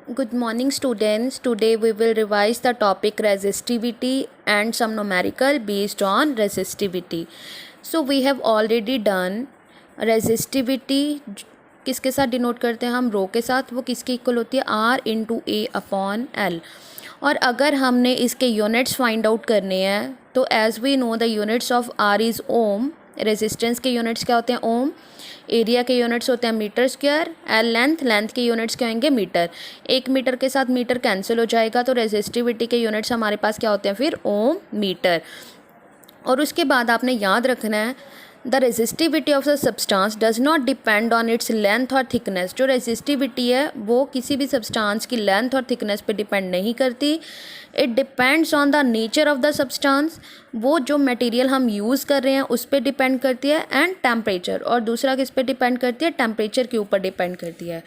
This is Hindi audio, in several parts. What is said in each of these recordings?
Good morning, students. Today we will revise the topic resistivity and some numerical based on resistivity. So we have already done resistivity किसके साथ डिनोट करते हैं हम रो के साथ, वो किसके इक्वल होती है R इंटू ए अपॉन एल। और अगर हमने इसके यूनिट्स फाइंड आउट करने हैं तो as we know the units of R is ohm. Resistance के यूनिट्स क्या होते हैं? ओम। एरिया के यूनिट्स होते हैं मीटर स्क्वायर। एल लेंथ के यूनिट्स क्या होंगे? मीटर। एक मीटर के साथ मीटर कैंसिल हो जाएगा तो रेजिस्टिविटी के यूनिट्स हमारे पास क्या होते हैं फिर? ओम मीटर। और उसके बाद आपने याद रखना है the resistivity of the substance does not depend on its length और थिकनेस। जो रेजिस्टिविटी है वो किसी भी सब्सटेंस की लेंथ और थिकनेस पे डिपेंड नहीं करती। It depends on the nature of the substance. वो जो मटेरियल हम यूज़ कर रहे हैं उस पर डिपेंड करती है। एंड टेम्परेचर, और दूसरा किस पे डिपेंड करती है? टेम्परेचर के ऊपर डिपेंड करती है।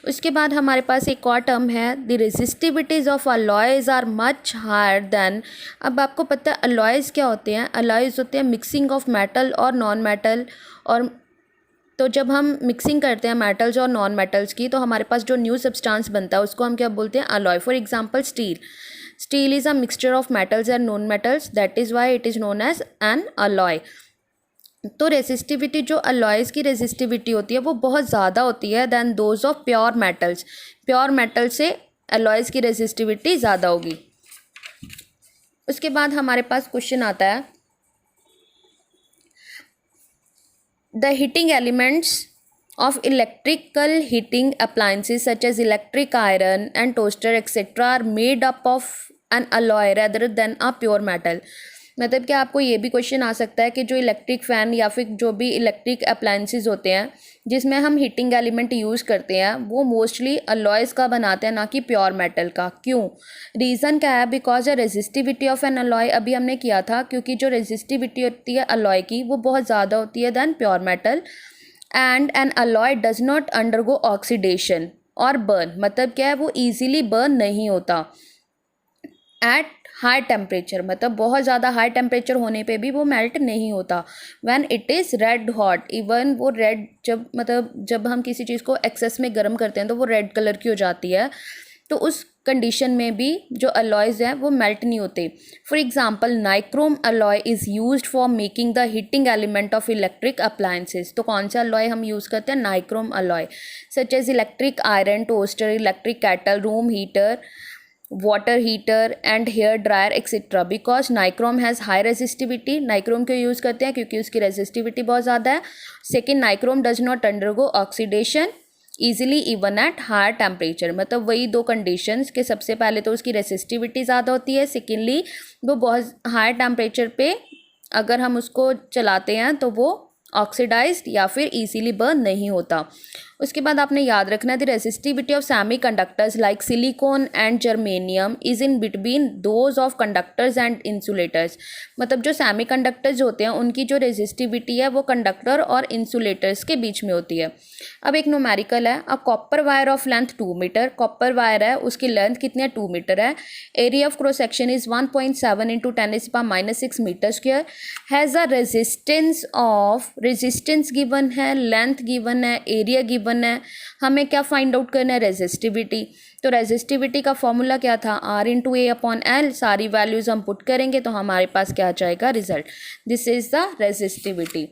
उसके बाद हमारे पास एक और टर्म है the resistivities of alloys are much higher than. अब आपको पता है अलॉयज़ क्या होते हैं? अलॉयज़ होते हैं मिक्सिंग ऑफ मेटल और नॉन मेटल। और तो जब हम मिक्सिंग करते हैं मेटल्स और नॉन मेटल्स की तो हमारे पास जो न्यू सब्सटेंस बनता है उसको हम क्या बोलते हैं? Alloy. For example steel. Steel is a mixture of metals and non metals, that is why it is known as an alloy. तो रेजिस्टिविटी, जो अलॉयज़ की रेजिस्टिविटी होती है वो बहुत ज़्यादा होती है than those of pure metals. Pure metal से अलॉयज़ की रेजिस्टिविटी ज़्यादा होगी। उसके बाद हमारे पास क्वेश्चन आता है the heating elements of electrical heating appliances such as electric iron and toaster etc are made up of an alloy rather than a pure metal। मतलब कि आपको ये भी क्वेश्चन आ सकता है कि जो इलेक्ट्रिक फ़ैन या फिर जो भी इलेक्ट्रिक अप्लाइंसेस होते हैं जिसमें हम हीटिंग एलिमेंट यूज़ करते हैं वो मोस्टली अलॉयज़ का बनाते हैं, ना कि प्योर मेटल का। क्यों? रीज़न क्या है? Because the resistivity of N alloy, अभी हमने किया था, क्योंकि जो रेजिस्टिविटी होती है अलॉय की वो बहुत ज़्यादा होती है than pure metal. And an alloy does not undergo oxidation और बर्न। मतलब क्या है? वो ईजीली बर्न नहीं होता एट हाई टेम्परेचर। मतलब बहुत ज़्यादा हाई टेम्परेचर होने पे भी वो मेल्ट नहीं होता। When it is red hot, even वो रेड, जब हम किसी चीज़ को एक्सेस में गर्म करते हैं तो वो रेड कलर की हो जाती है। तो उस कंडीशन में भी जो अलॉयज़ हैं वो मेल्ट नहीं होते। For example nichrome alloy is used for making the heating element of electric appliances. तो कौन सा अलॉय हम यूज़ करते हैं? Nichrome alloy. Such as electric iron, toaster, electric kettle, room heater, water heater and hair dryer etcetera. Because nichrome has high resistivity. Nichrome क्यों यूज़ करते हैं? क्योंकि उसकी रेजिस्टिविटी बहुत ज़्यादा है। Second, nichrome does not undergo oxidation easily even at higher temperature. मतलब वही दो कंडीशंस के सबसे पहले तो उसकी रेसिस्टिविटी ज़्यादा होती है, सेकेंडली वो बहुत हायर टेम्परेचर पे अगर हम उसको चलाते हैं तो वो ऑक्सीडाइज्ड या फिर इजीली बर्न नहीं होता। उसके बाद आपने याद रखना है the resistivity of semi conductors like silicon and germanium is in between those of conductors and insulators. मतलब जो सेमी कंडक्टर्स होते हैं उनकी जो रेजिस्टिविटी है वो कंडक्टर और इंसुलेटर्स के बीच में होती है। अब एक न्यूमेरिकल है, a copper wire of length 2 metre. Copper wire है, उसकी लेंथ कितनी है? 2 मीटर है। Area of cross section is 1.7 into 10⁻⁻⁶ metre square. Has a resistance given है, लेंथ गिवन है, एरिया गिवन है। हमें क्या फाइंड आउट करना है? रेजिस्टिविटी। तो रेजिस्टिविटी का फॉर्मूला क्या था? R इंटू ए अपॉन एल। सारी वैल्यूज हम पुट करेंगे तो हमारे पास क्या आ जाएगा? Result. This is the resistivity.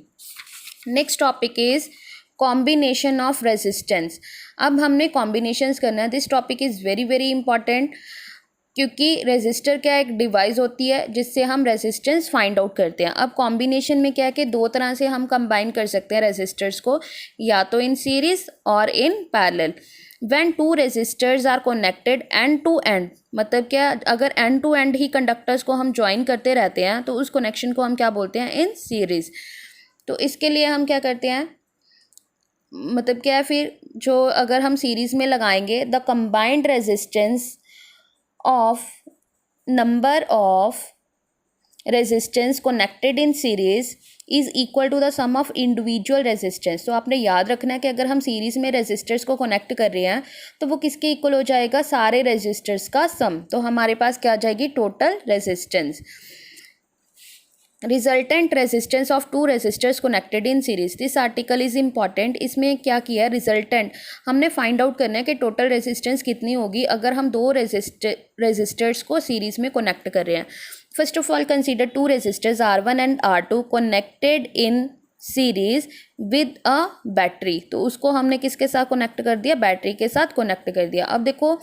Next topic is combination of resistance. अब हमने कॉम्बिनेशंस करना है। This topic is very very important, क्योंकि रेजिस्टर क्या एक डिवाइस होती है जिससे हम रेजिस्टेंस फाइंड आउट करते हैं। अब कॉम्बिनेशन में क्या है कि दो तरह से हम कंबाइन कर सकते हैं रेजिस्टर्स को, या तो इन सीरीज और in parallel. When two resistors are connected end to end, मतलब क्या, अगर एंड टू एंड ही कंडक्टर्स को हम ज्वाइन करते रहते हैं तो उस कनेक्शन को हम क्या बोलते हैं? In series. तो इसके लिए हम क्या करते हैं, मतलब क्या है फिर, जो अगर हम सीरीज़ में लगाएंगे the combined resistance of number of resistance connected in series is equal to the sum of individual resistance. तो आपने याद रखना है कि अगर हम सीरीज़ में रेजिस्टर्स को कनेक्ट कर रहे हैं तो वो किसके इक्वल हो जाएगा? सारे रेजिस्टर्स का सम। तो हमारे पास क्या आ जाएगी? Total resistance. Resultant resistance of two resistors connected in series, this article is important. इसमें क्या किया है, रिजल्टेंट हमने फाइंड आउट करना है कि टोटल रेजिस्टेंस कितनी होगी अगर हम दो रेजिस्टर्स को सीरीज में कनेक्ट कर रहे हैं। First of all consider two resistors R1 and R2 connected in series with a battery. तो उसको हमने किसके साथ कनेक्ट कर दिया, बैटरी के साथ कनेक्ट कर दिया। अब देखो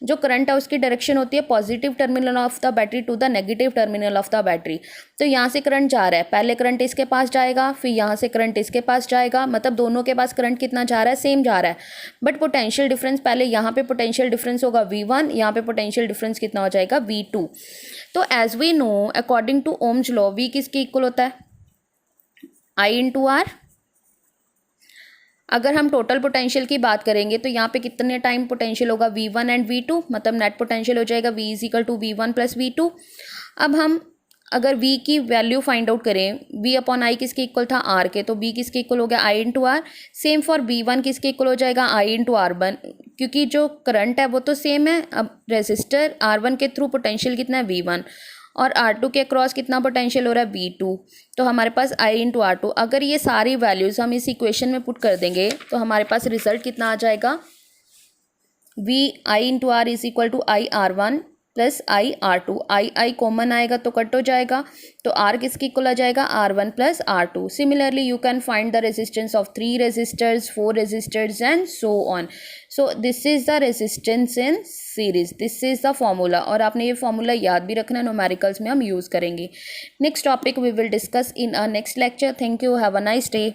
जो करंट है उसकी डायरेक्शन होती है positive terminal of the battery to the negative terminal of the battery. तो यहाँ से करंट जा रहा है, पहले करंट इसके पास जाएगा, फिर यहाँ से करंट इसके पास जाएगा, मतलब दोनों के पास करंट कितना जा रहा है, सेम जा रहा है। बट पोटेंशियल डिफरेंस, पहले यहाँ पे पोटेंशियल डिफरेंस होगा V1, यहाँ पे पोटेंशियल डिफरेंस कितना हो जाएगा, V2। तो as we know according to Ohm's law V किसके इक्वल होता है, I इंटू आर। अगर हम टोटल पोटेंशियल की बात करेंगे तो यहाँ पे कितने टाइम पोटेंशियल होगा, V1 एंड V2, मतलब नेट पोटेंशियल हो जाएगा V is equal to V1 plus V2। अब हम अगर V की वैल्यू फाइंड आउट करें, V अपॉन आई किसके इक्वल था, R के, तो V किसके इक्वल हो गया, I into R. Same for V1 किसके इक्वल हो जाएगा, I इंटू R1, क्योंकि जो करंट है वो तो सेम है। अब रेजिस्टर R1 के थ्रू पोटेंशियल कितना है, V1, और R2 के अक्रॉस कितना पोटेंशियल हो रहा है, V2। तो हमारे पास I इंटू R2, अगर ये सारी वैल्यूज़ हम इस इक्वेशन में पुट कर देंगे तो हमारे पास रिजल्ट कितना आ जाएगा, V I into R is equal to I R1 plus I R2। I common आएगा तो कट हो जाएगा, तो R किसकी इक्वल आ जाएगा, R1 plus R2। Similarly you can find the resistance of 3 resistors, 4 resistors and so on. So this is the resistance in series, this is the formula. और आपने ये फॉर्मूला याद भी रखना, न्यूमेरिकल्स में हम यूज़ करेंगे। Next topic we will discuss in a next lecture. Thank you, have a nice day.